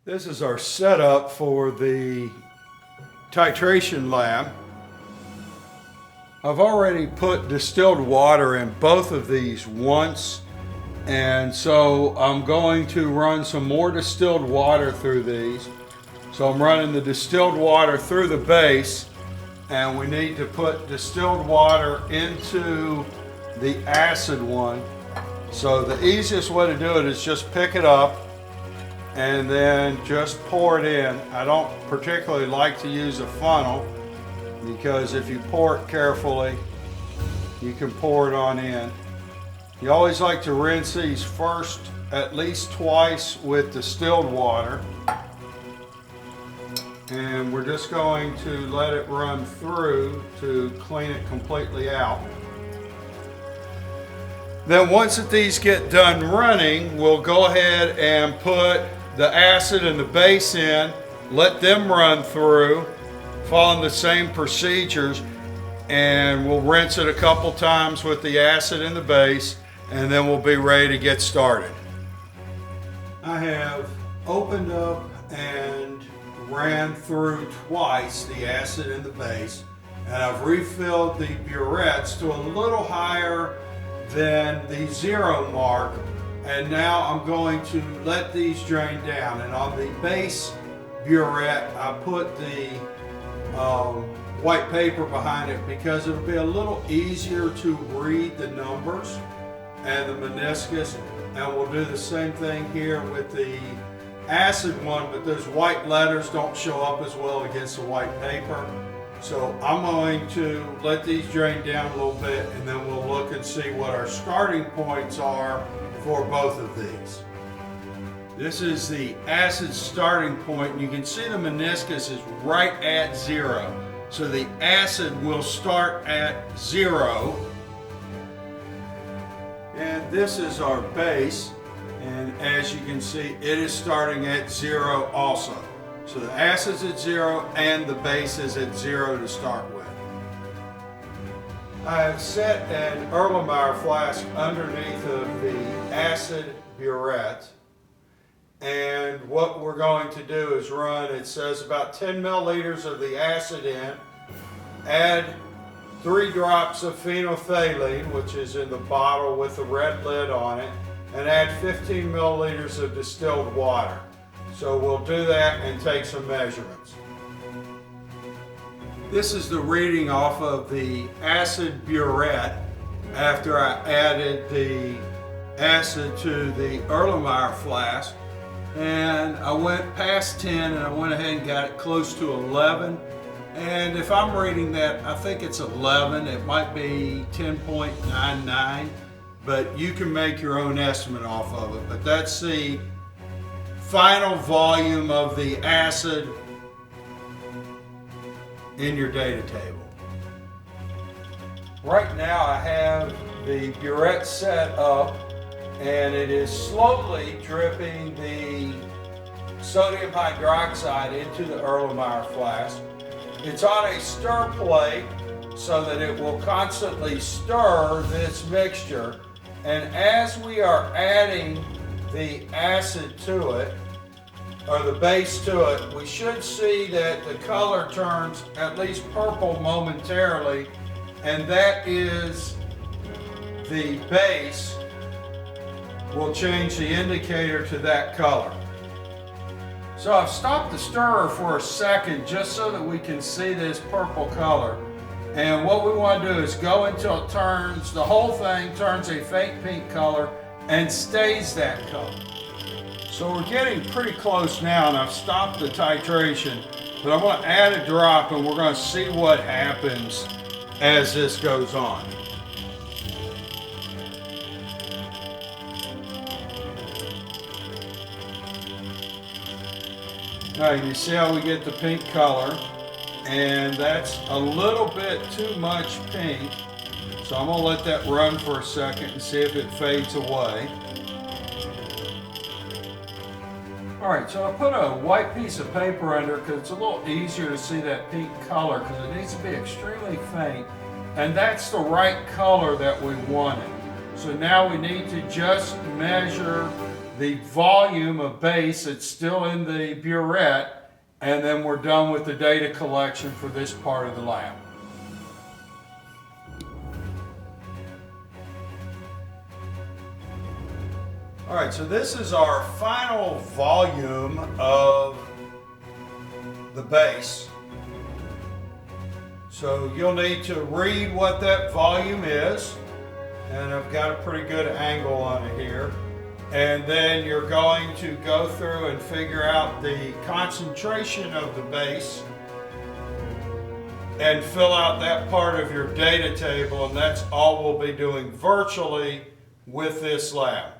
This is our setup for the titration lab. I've already put distilled water in both of these once, and so I'm going to run some more distilled water through these. So I'm running the distilled water through the base, and we need to put distilled water into the acid one. So the easiest way to do it is just pick it up and then just pour it in. I don't particularly like to use a funnel because if you pour it carefully, you can pour it on in. You always like to rinse these first at least twice with distilled water. And we're just going to let it run through to clean it completely out. Then once that these get done running, we'll go ahead and put the acid and the base in, let them run through, following the same procedures, and we'll rinse it a couple times with the acid and the base, and then we'll be ready to get started. I have opened up and ran through twice the acid and the base, and I've refilled the burettes to a little higher than the 0 mark, and now I'm going to let these drain down. And on the base burette, I put the white paper behind it because it'll be a little easier to read the numbers and the meniscus. And we'll do the same thing here with the acid one, but those white letters don't show up as well against the white paper. So I'm going to let these drain down a little bit, and then we'll look and see what our starting points are for both of these. This is the acid starting point, and you can see the meniscus is right at 0. So the acid will start at 0. And this is our base, and as you can see, it is starting at 0 also. So the acid's at 0 and the base is at 0 to start with. I have set an Erlenmeyer flask underneath of the acid burette, and what we're going to do is run, it says about 10 milliliters of the acid in, add 3 drops of phenolphthalein, which is in the bottle with the red lid on it, and add 15 milliliters of distilled water. So we'll do that and take some measurements. This is the reading off of the acid burette after I added the acid to the Erlenmeyer flask. And I went past 10 and I went ahead and got it close to 11. And if I'm reading that, I think it's 11. It might be 10.99, but you can make your own estimate off of it. But that's the final volume of the acid in your data table. Right now I have the burette set up, and it is slowly dripping the sodium hydroxide into the Erlenmeyer flask. It's on a stir plate so that it will constantly stir this mixture, and as we are adding the acid to it, or the base to it, we should see that the color turns at least purple momentarily, and that is the base will change the indicator to that color. So I've stopped the stirrer for a second just so that we can see this purple color, and what we want to do is go until it turns, the whole thing turns a faint pink color and stays that color. So we're getting pretty close now, and I've stopped the titration, but I'm going to add a drop and we're going to see what happens as this goes on. Now you see how we get the pink color, and that's a little bit too much pink, so I'm going to let that run for a second and see if it fades away. Alright, so I put a white piece of paper under because it's a little easier to see that pink color because it needs to be extremely faint, and that's the right color that we wanted. So now we need to just measure the volume of base that's still in the burette, and then we're done with the data collection for this part of the lab. All right, so this is our final volume of the base. So you'll need to read what that volume is, and I've got a pretty good angle on it here. And then you're going to go through and figure out the concentration of the base and fill out that part of your data table, and that's all we'll be doing virtually with this lab.